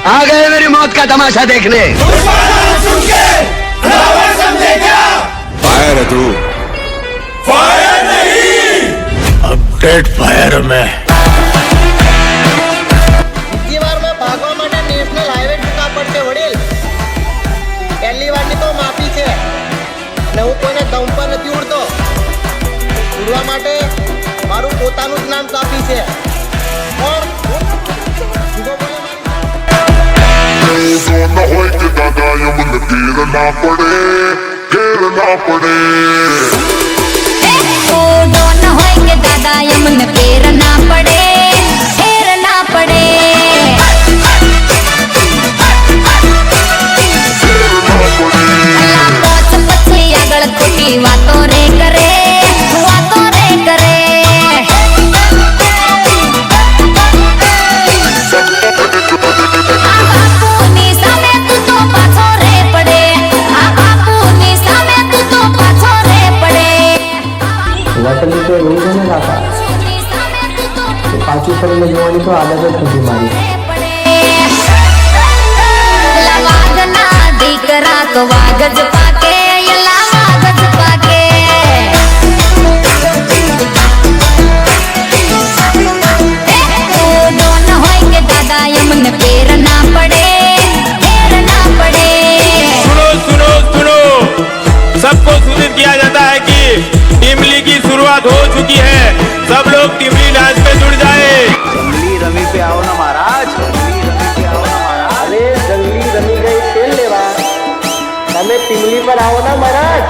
आ गए मेरी मौत का तमाशा देखने। फायर है तू? फायर नहीं, अपडेट फायर में। બીજી વારમાં ભાગવા માટે નેશનલ હાઈવે ટૂંકા પડશે વડીલ. પહેલી વારની તો માફી છે અને હું કોઈને દમ પર નથી ઉડતો. ઉડવા માટે મારું પોતાનું જ નામ કાપી છે. પણ જુગો બોલે ना हो के दादा यमन घेरना पड़े ओ डोन होय के दादा यमन घेरना पड़े घेरना पड़े। अल्लाह पोच पछी આગળ ખોટી વાતો રે કરે વાતો રે કરે। બાપુની સામે તું તો પાછો રે પડે આ બાપુની સામે તું તો પાછો રે પડે। વતની તો એવું છે ને કાકા કે પાછું ફરીને જોવાની તો આદત જ નથી મારી। વાઘના દીકરા તો વાઘ જ પાકે એલા વાઘ જ પાકે। ડોન હોય કે દાદા યમને પેર ના પડે પેર ના પડે। सुनो सुनो सुनो, सबको सूचित किया जाता है कि टिमली की शुरुआत हो चुकी है। सब लोग टिमली डांस पे जुड़ जाए। जंगली रमी पे आओ ना महाराज, जंगली रमी पे आओ ना महाराज। અરે જંગલી રમી ગઈ તેલ લેવા, તમે ટીમલી પર આવો ના મહારાજ.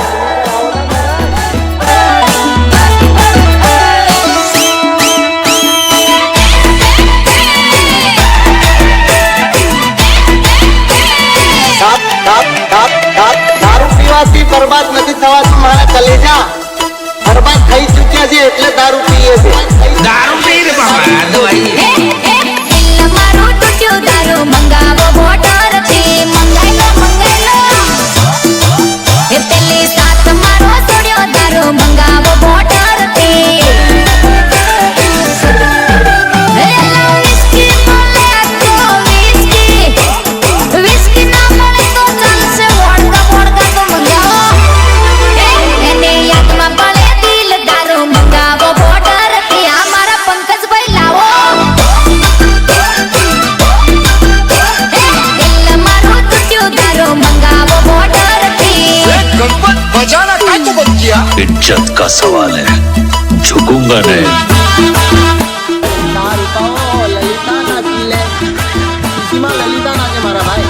દારૂ પીવાથી બરબાદ નથી થવાતું મારા કલેજા. બરબાદ થઈ ચૂક્યા છે એટલે દારૂ પીએ છે. દિલ મારું તૂટ્યું દારૂ મંગાવો મોટરથી મંગાઈ લો એ પેલી સાથ મારો છોડ્યો દારૂ મંગાવો મોટરથી। વિસ્કી મળે તો વિસ્કી, વિસ્કી ના મળે તો ચાલશે વોડકા વોડકા તો મંગાવો એને યાદમાં પડે દિલ દારૂ મંગાવો મોટરથી આ મારા પંકજભાઈ લાવો। દિલ મારું તૂટ્યું દારૂ મંગાવો મોટરથી। बजाना काय तू बच गया? इज्जत का सवाल है, झुकूंगा नहीं। दारू पाओ ललिता ना पी ले, सीमा ललिता ना के मारा भाई.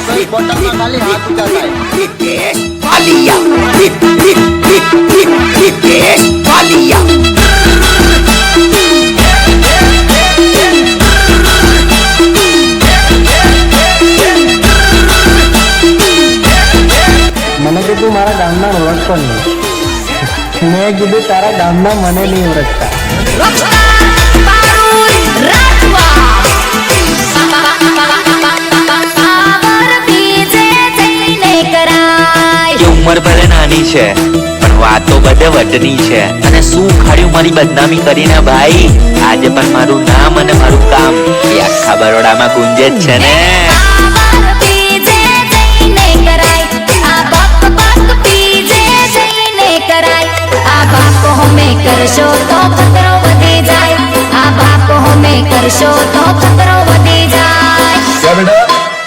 भाई बोतल में खाली हाथ उठा है. મને કે તું મારા ગામના ઓળખતો નહીં, મેં કીધું તારા ગામના મને નહીં ઓળખતા। રોકતા પારુલ રાખવા પાવર બીજે જઈને કરાય। કે ઉંમર ભલે નાની છે પણ વાતો બધે વટની છે અને શું ખાડ્યું મારી બદનામી કરીને ભાઈ। આજે પણ મારું નામ અને મારું કામ એ આખા બરોડામાં ગુંજે જ છે ને। પાવર બીજે જઈને કરાય આ બાપ બાપ બીજે જઈને કરાય। આ બાપ હોમે કરશો તો ખતરો વધી જાય આ બાપ હોમે કરશો તો ખતરો વધી જાય। क्या बेटा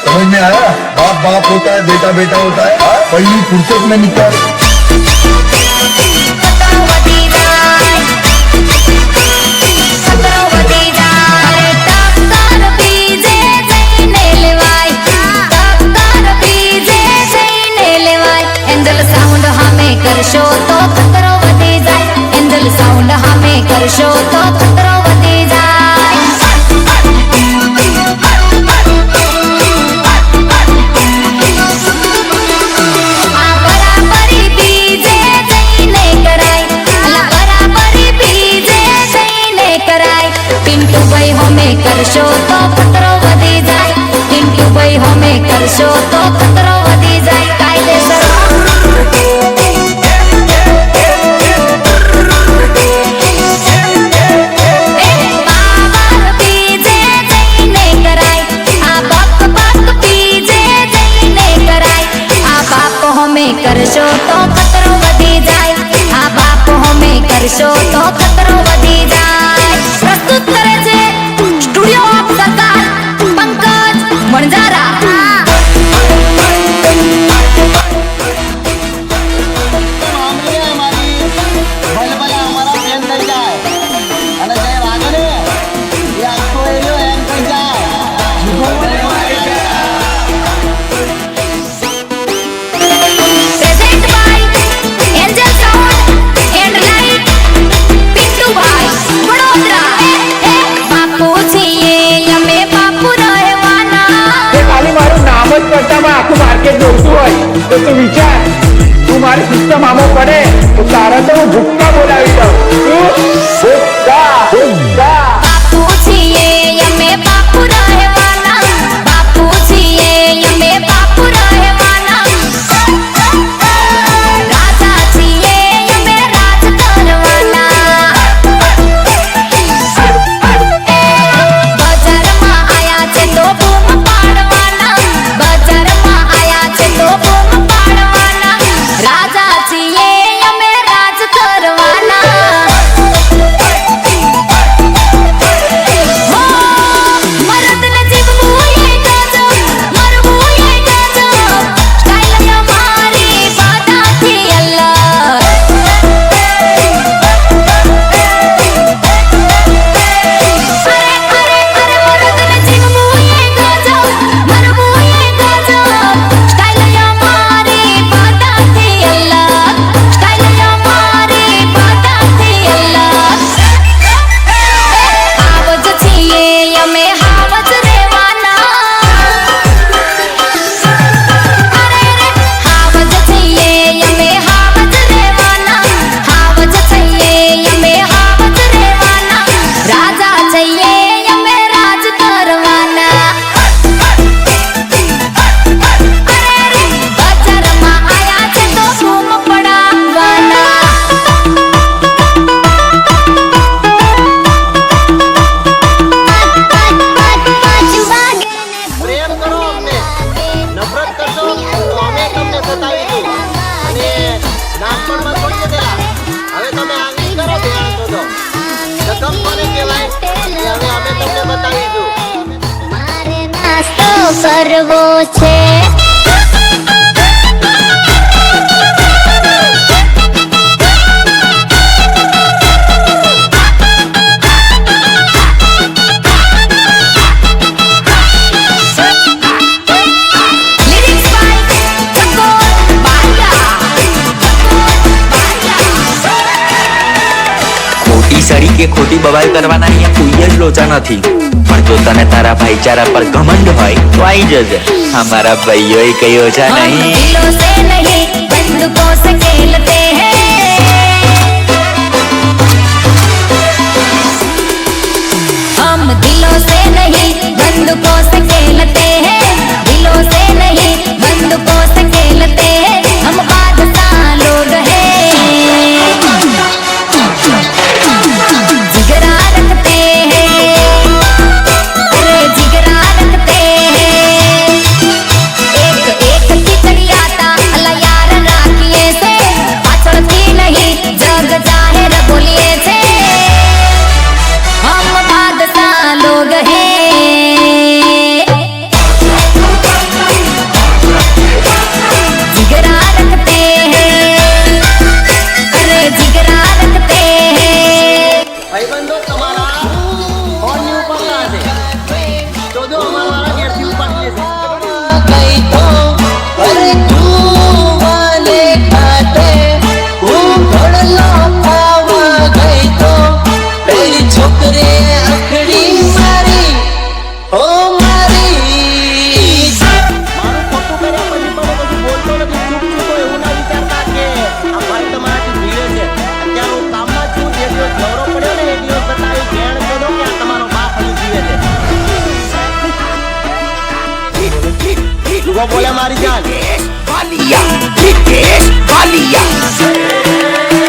समझ में आया? बाप बाप होता है, बेटा बेटा होता है। पहली फुर्सत में निकाल। ખતરો વધી જાય ખતરો વધી જાય। ટક્કર બીજે જઈને લેવાય ટક્કર બીજે જઈને લેવાય। એન્જલ સાઉન્ડ હામે કરશો તો ખતરો વધી જાય એન્જલ સાઉન્ડ હામે કરશો તો ખતરો વધી જાય। આ બરાબરી બીજે જઈને કરાય અલા બરાબરી બીજે જઈને કરાય। પિન્ટુભાઈ હોમે કરશો તો ખતરો વધી જાય પિન્ટુભાઈ હોમે કરશો તો ખતરો વધી જાય। કાયદેસર ખતરો વધી જાય. પ્રસ્તુત કરે છે સ્ટુડિયો ઓફ સરકાર પંકજ વણજારા. આખું માર્કેટ જોઈતું હોય તો તું વિચાર, તું મારી સિસ્ટમ આમાં પડે તો તારા તો હું ભૂક્કા બોલાવી દઉં. ભૂક્કા ભૂક્કા બાપુ છીએ અમે બાપુ રહેવાના, બાપુ છીએ અમે બાપુ રહેવાના, રાજા છીએ અમે રાજ કરવાના. બજારમાં આયા છે તો બૂમ પાડવાના, બજારમાં આયા છે તો બૂમ પાડવાના, રાજા છીએ અમે રાજ કરવાના. મરદને જીવવું એ ગજબ, મરવું એ ગજબ, સ્ટાઇલ અમારી બધાથી અલગ. મરદને જીવવું એ ગજબ, મરવું એ ગજબ, સ્ટાઇલ અમારી બધાથી અલગ, સ્ટાઇલ અમારી બધાથી અલગ. આવજ છીએ અમે હાવજ રહેવાના, હાવજ છીએ અમે હાવજ રહેવાના, હાવજ છીએ અમે હાવજ રહેવાના, રાજા છીએ અમે રાજ કરવાના. બજારમાં આયા છે તો બૂમ પડાવવાના. પ્રેમ કરો અમને, નફરત કરશો તો અમે તમને સતાવીશું. અને નાનપણમાં થોડી જતા હવે તમે આંગળી કરો ધ્યાન શોધો. રકમ કોને કહેવાય એ હવે અમે તમને બતાવીશું. મારે નાસ્તો કરવો છે. Lyrics by Chakor Bariya. ખોટી સડી કે ખોટી બવાલ કરવાના અહીંયા કોઈ જ લોચા નથી. પણ જો તને તારા ભાઈચારા પર ઘમંડ હોય તો આવી જજે. અમારા ભાઈઓએ કઈ ઓછા हम નહીં. दिलों से नहीं बंदूकों से खेलते हैं, हम दिलों से नहीं बंदूकों से खेलते हैं, दिलों से नहीं बंदूकों से खेलते हैं, हम बादशाह लोग हैं. जिगरा रखते हैं, अरे जिगरा रखते हैं. एक एक खिचड़ी आता अल्लाह यार राखिए से, पाछड़ती नहीं जग जाहिर बोलिए से, हम बादशाह लोग हैं. जिगरा रखते हैं, अरे जिगरा रखते हैं. ભાઈબંધો તમારા ફોનની ઉપર ના છે તો જો અમારા ઘેરથી ઉપાડી લેશે. મારું ખોટું કર્યા પછી પણ કશું બોલતો નથી, ચૂપ ચૂપ હોય એવું ના વિચારતા કે આ ભાઈ તમારાથી ભીડે છે. અત્યારે હું કામમાં છું, જે દિવસ નવરો પડ્યો ને એ દિવસ બતાવી ઘેણ શોધો કે આ તમારો બાપ હજી જીવે છે. જુગો બોલે મારી જાન.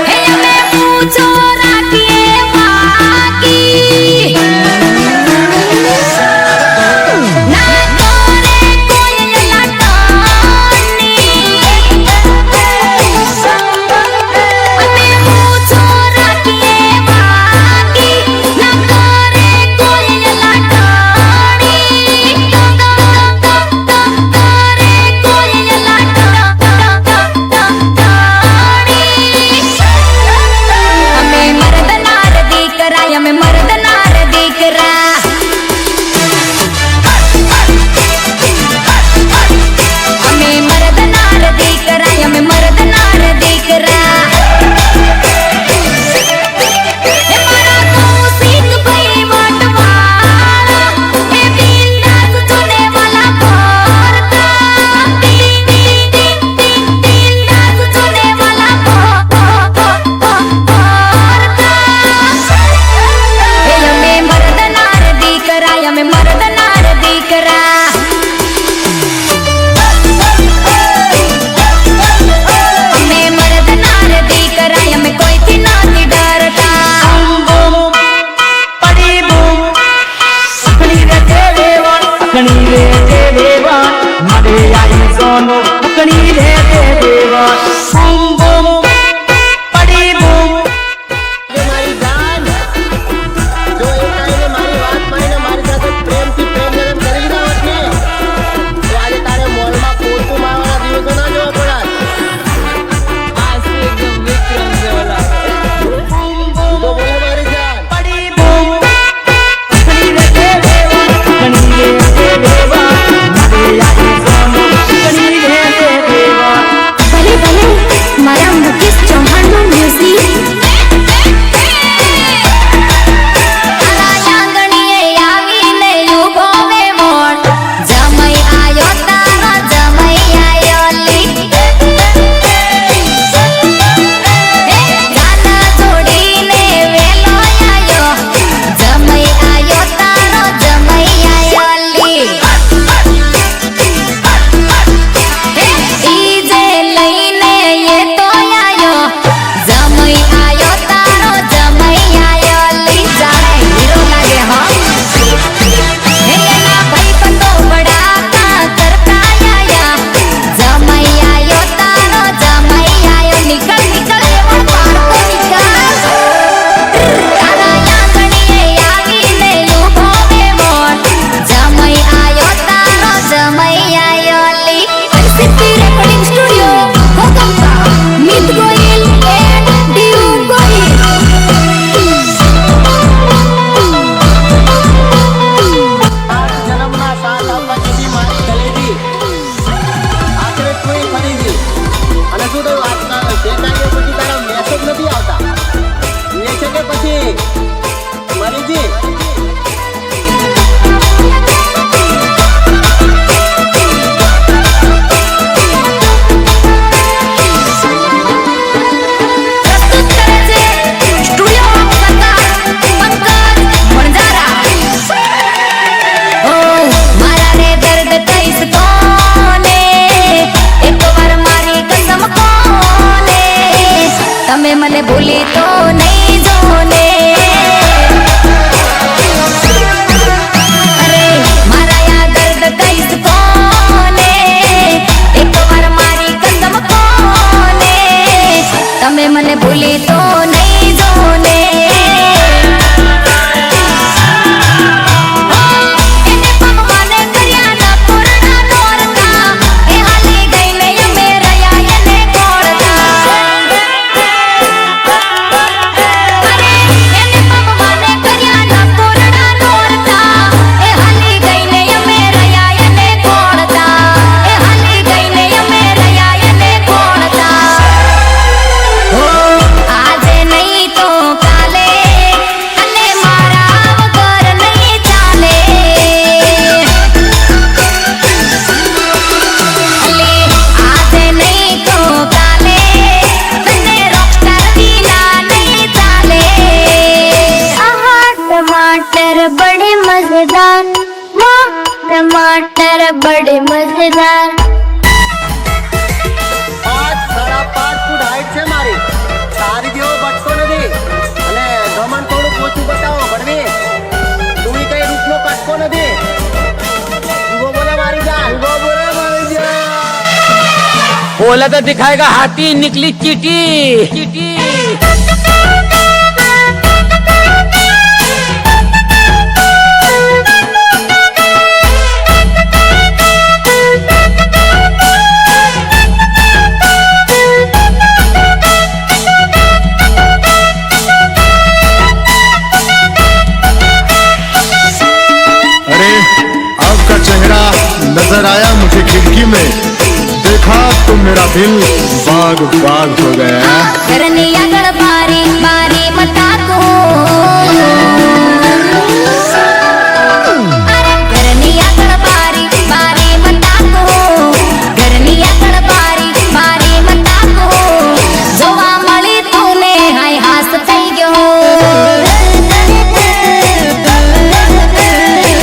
हे हमें पूछो राखिए बाकी, ना तोरे कोई लटानी. हमें पूछो राखिए बड़े मजेदार, वो टमाटर बड़े मजेदार। 5.5 ફૂટ હાઈટ છે મારી, તારી જેવો બટકો નથી અને ગમન થોડું ઓછું બતાવો ભણવી, તું કઈ રૂપનો કટકો નથી। જીવો બોલે મારી જાન, જીવો બોલે મારી જાન। बोला तो दिखाएगा हाथी, निकली चीटी चीटी। नजर आया मुझे खिड़की में, देखा तो मेरा दिल बाग बाग हो गया। करनिया गड़बारी बारी मता को, करनिया गड़बारी बारी मता को, करनिया गड़बारी बारी मता को, जोवा मળી तूने हाय हास થઈ ગયો।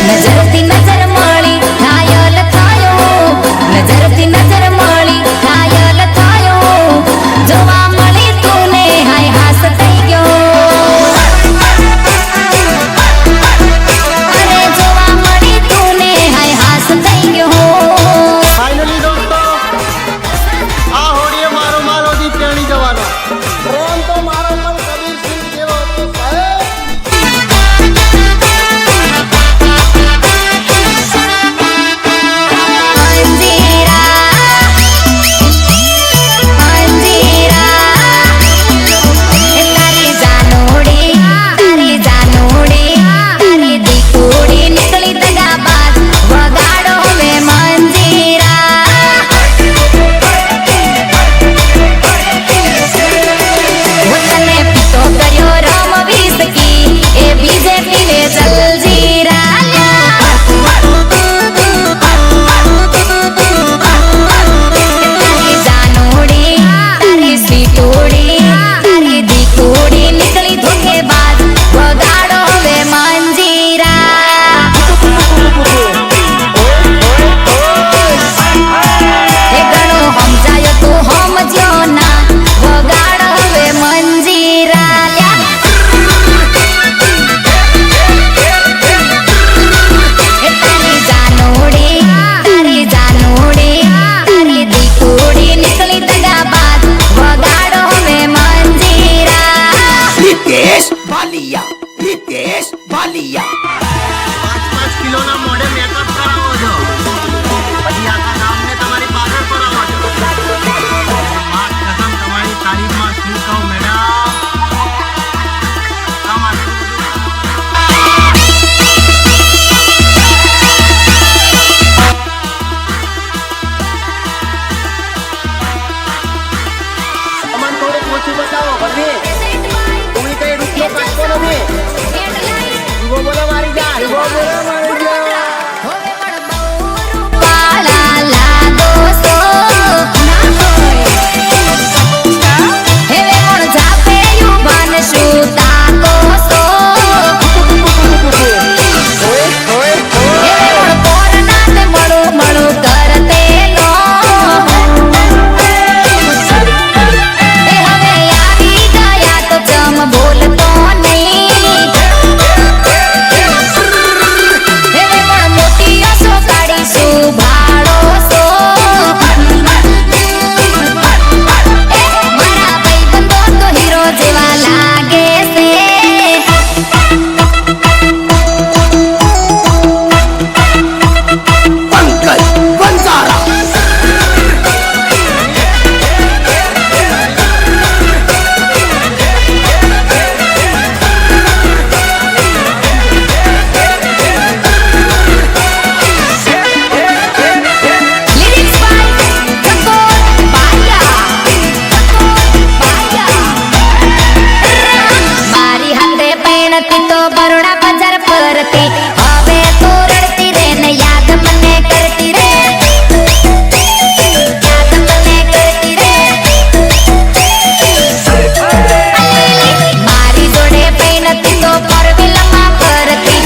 नजरती नजर मળી घायल થયો, नजरती नजर मળી घायल થયો, જોવા મળી તूने हाय हास થઈ ગયો। અરે જોવા મળી તूने हाय हास થઈ ગયો। ફાઇનલી દોસ્તો, આ હોડીએ મારો માલ ઓદી તેણી જવાનો પ્રેમ તો મારો પણ કબીર સિંહ જેવો હતો સાહેબ। હિતેશ ભાલિયા 5 કિલોના મોઢે મેકઅપ કરાવો છો, પછી આખા ગામને તમારી પાછળ પરાવો છો। આ કસમ તમારી તારીફમાં શું કહું મેડમ, તમને થોડું ઓછું બતાવો ભરવી, તું કઈ રૂપિયો કાઢતો નથી। જીવો બોલે મારી જાન, જીવો બોલે મારી જાન। વાલા લાગો સો ના હોય, હેવે મોણ જાપે યુ બનશું તાકો સો, હેવે મોણ પોરના તે મળું મળું કરતે લો, એ હવે આવી ગયા તો જમ બોલતો નહીં, હેવે મોણ મોટી અસો કાઢીશું ભાડો સો, મારા ભાઈબંધો તો હીરો જેવા લાગે છે। પંકજ બંજારા લિરિક્સ બાય ચકોર બાયા, મારી હાથે પૈણતી તો બરોડા બજાર પરથી, હવે તું રડતી રે ને યાદ મને કરતી રે, યાદ મને કરતી રે, મારી જોડે પૈણતી તો પરવિલમાં પરતી,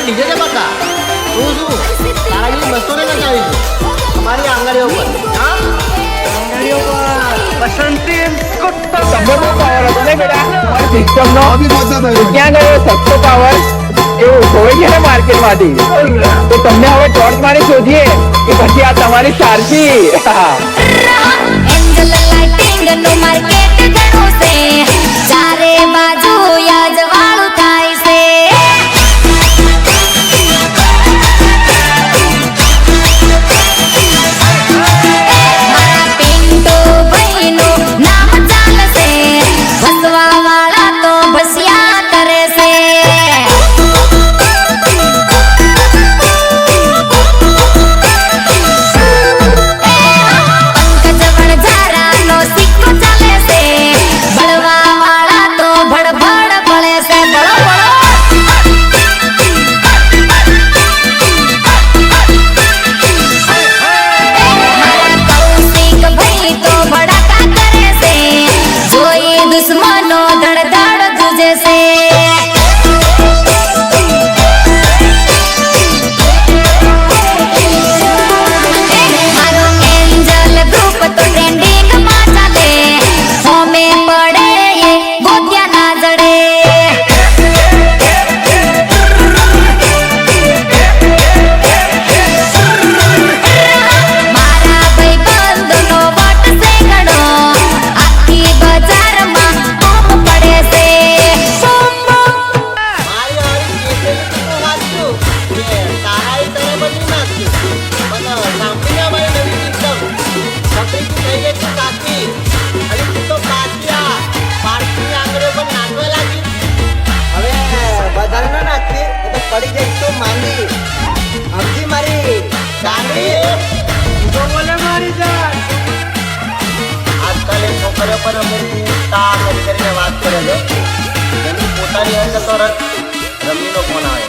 ડીજે છે બકા તું શું તારા જેવી બસો ને નચાવી છે અમારી આંગળીઓ પર હા આંગળીઓ પર બસંતી તમે બહુ પાવર હતો ને બેટા મારી સિસ્ટમ નો ક્યાં ગયો સસ્તો પાવર એવું હોય છે ને માર્કેટ માંથી તો તમને હવે ટોર્ચ મારી શોધીએ કે પછી આ તમારી સારથી એન્જલ લાઇટિંગ નું માર્કેટ ઘણું છે ચારે બાજુ યાજવાળું થાય છે મારા પિન્ટુ ભાઈનું નામ ચાલશે ભસવા વાળા તો ભસ્યા કરે છે દુશ્મનો ધડધડ ગુજે છે મારો એન્જલ ગ્રુપ તો ટ્રેન્ડિંગ માં ચાલે હોમે પડે એ ગોત્યા ના જડે મારા ભાઈબંધનો વટ છે ઘણો આખી બજારમાં પડે છે મારી હારી કેસેલી તું વાંચું કે તારાઈ તને બની નાખશું પણ સાંભળી મારી નવી સિસ્ટમ છપરી તું થઈ ગઈ તું કાકી અને તું તો પાછિયા પાર્કની આંગળીઓ પર નાચવા લાગી હવે વધારે ના નાખતી તો પડી જઈશ તો માંગી સમજી મારી ગાંડી તો બોલે મારી જાન આજકાલ એ છોકરીઓ પર અમુક તા કરીને વાત કરે છે એની પોતાની અંદર તો રમીનો ફોન આવે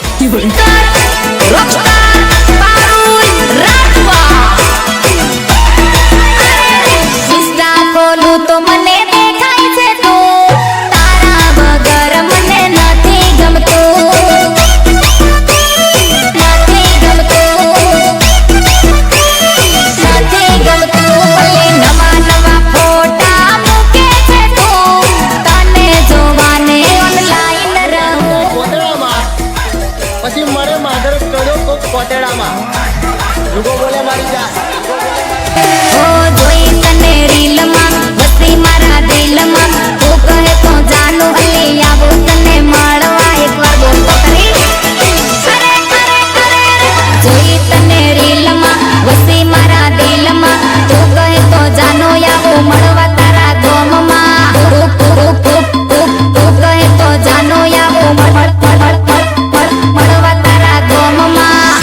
રોકસ્ટાર પારુલ રાઠવા ઇન્સ્ટા ખોલું તો મને દેખાય છે તું તારા વગર મને નથી ગમતું નથી ગમતું ભલે નવા નવા ફોટા મૂકે છે તું તને જોવાને ઓનલાઈન રહું કોતેડામાં પછી મળે માધર કર્યો કોક કોતેડામાં જુગો બોલે મારી જા હો જોઈ તને રીલમાં વસી મારા દિલમાં તું કહે તો જાનું હલી આવું તને મળવા એકવાર બોલ તો ખરી જોઈ તને રીલમાં વસી મારા દિલમાં તું કહે તો જાનું આવું મળવા તારા ગોમમાં તું કહે તો જાનું આવું મળવા તારા ગોમમાં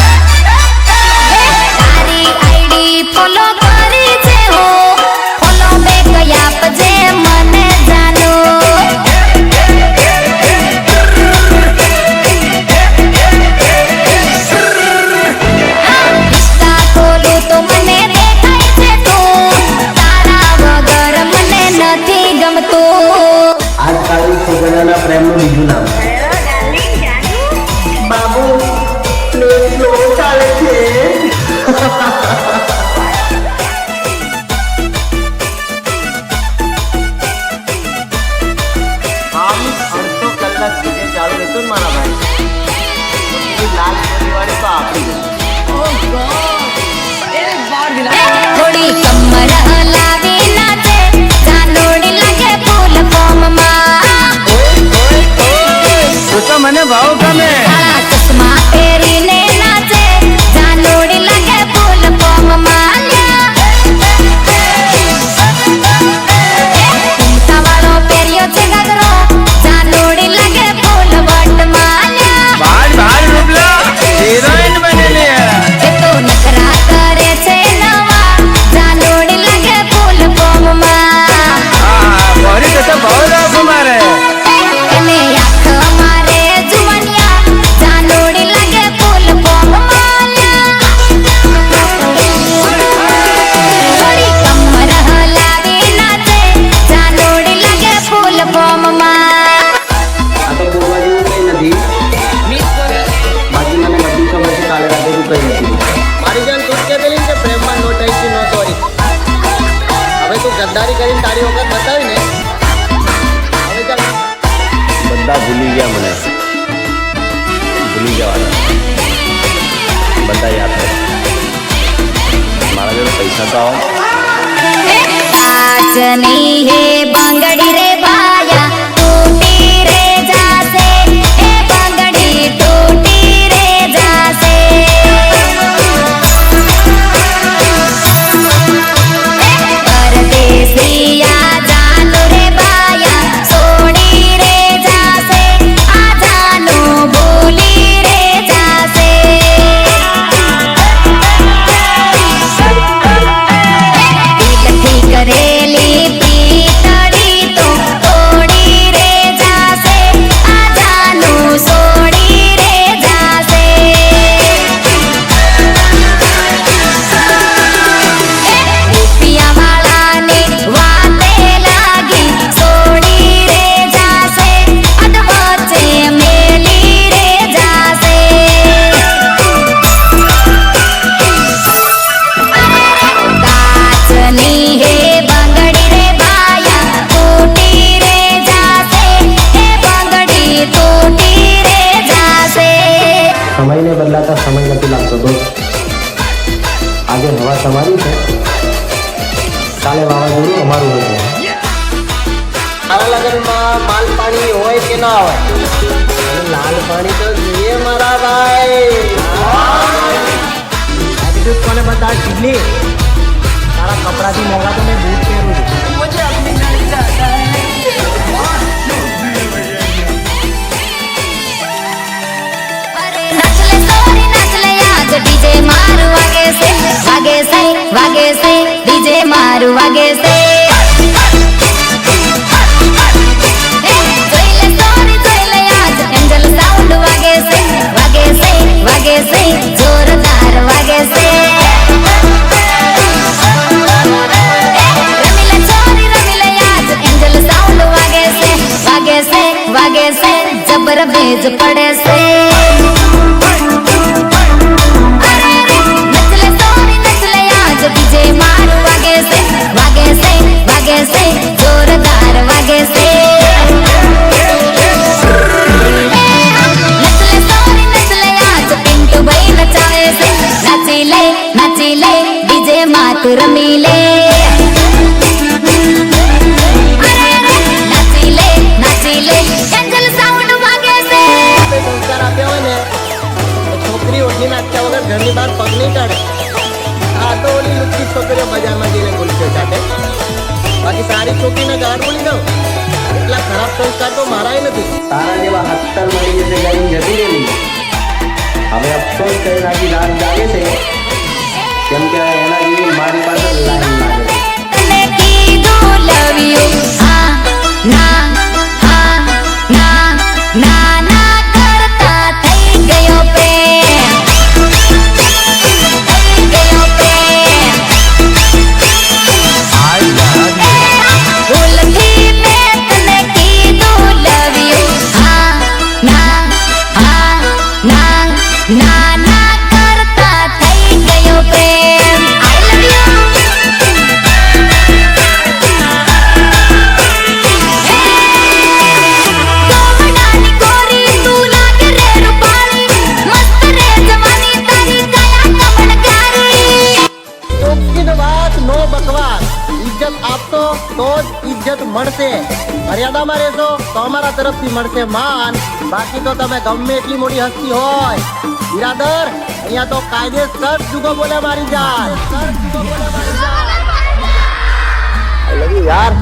તારી આઈડી ફોલો કરી છે હો ફોલો બેક આપજે મને જાનો ઇન્સ્ટા ખોલું તો મને દેખાય છે તું તારા વગર મને નથી ગમતું આજકાલની છોકરીઓના પ્રેમનું બીજું નામ બાબુ સ્લો ચાલે છે આમ અડધો કલાક ડીજે ચાલુ રહેતું ને મારા ભાઈ લાલ વાળી તો આપણી થોડી કમર હલાવી નાચે ચાંદોડી લાગે ફૂલ ફોર્મમાં તો મને ભાવ ગમે કાળા ચશ્મા પહેરીને નાચે ચાંદોડી લાગે ફૂલ ફોર્મમાં વાળો પહેર્યો છે ઘાઘરો ચાંદોડી લાગે ફૂલ વટમાં બાર બાર રૂપલા હિરોઈન બનેલી એ તો નખરા કરે છે નવા ચાંદોડી લાગે ફૂલ ફોર્મમાં મોરી તો ભાવ રાખો મારે એને આંખ મારે જુવાનિયા કરીને તારી વખત બતાવી ને હવે ચાલ બધા ભૂલી ગયા મને ભૂલી જવાના બધા યાદ કરે મારા જોડે પૈસા તો આવો આજની હે બંગડી રે બાયા તૂટી રે જાશે એ બંગડી તૂટી રે જાશે પરદેસિયા જાનું રે બાયા છોડી રે જાશે આ જાનું ભૂલી રે જાશે કરેલી પીતળી તો તોડી રે જાશે આ જાનું છોડી રે જાશે રૂપિયા વાળાને વાતે લાગી છોડી રે જાશે અધવચ્ચે મેલી રે જાશે કાચની હે બંગડી રે બાયા તૂટી રે જાશે એ બંગડી તૂટી રે જાશે સમયને બદલાતા સમય નથી લાગતો દોસ્ત આજે હવા તમારી છે કાલે વાવાઝોડું અમારું હશે તારા લગ્નમાં માલ પાણી હોય કે ના હોય અને લાલ પાણી તો જોઈએ મારા ભાઈ કોને બતા ચીલી તારા કપડાથી મોંઘા તો મેં બૂટ પહેરું છું અરે નાચલે સોરી નાચલે આજ ડીજે મારું વાગે છે ડીજે મારું વાગે છે જોઈલે સોરી જોઈલે આજ એન્જલ સાઉન્ડ વાગે છે જોરદાર વાગે છે રમીલે ચોરી રમીલે આજ એન્જલ સાઉન્ડ વાગે છે જબર ભેજ પડે છે અરે રે નચલે સોરી નચલે આજ ડીજે મારું વાગે છે જોરદાર વાગે છે નચલે સોરી નચલે આજ પિન્ટુ ભાઈ નચાવે છે નાચી લે ડીજે માત રમી લે નાચી લે એન્જલ સાઉન્ડ વાગે છે સંસ્કાર આપ્યા હોય ને તો છોકરી ઓઢી નાખ્યા વગર ઘરની બહાર પગ નહીં કાઢે આ તો ઓલી લુચ્ચી છોકરીઓ બજારમાં જઈને બોલશે સાથે બાકી સારી છોકરીને ગાળ બોલી દઉં એટલા ખરાબ સંસ્કાર તો મારાય નથી તારા જેવા 70 મળી જશે ગાડી જતી રહેલી હવે અફસોસ કરીને આખી રાત જાગે છે કેમ કે એના જેવી મારી પાસે લાઈન લાગે છે તને કીધું લવ યુ હા ના કરતા થઈ ગયો પ્રેમ ભૂલથી મેં તને કીધું લવ યુ હા ના કરતા થઈ ગયો પ્રેમ આઈ લવ યુ કોમડાની ગોરી તું લાગે રે રૂપાળી મસ્ત રે જવાની તારી કયા કમણકારી ચોખ્ખી વાત નો બકવાસ ઇજ્જત આપશો તો જ ઇજ્જત મળશે મર્યાદામાં રહેશો તો અમારા તરફથી મળશે માન બાકી તો તમે ગમે એટલી મોટી હસ્તી હોય બિરાદર અહીંયા તો કાયદેસર જુગો બોલે મારી જાય યાર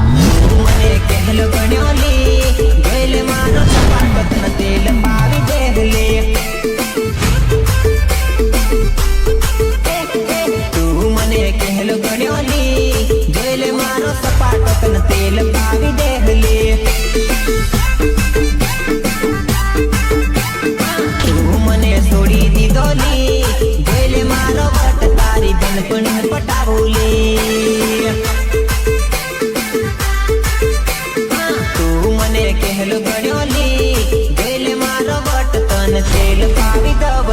તેલ પાવી દવ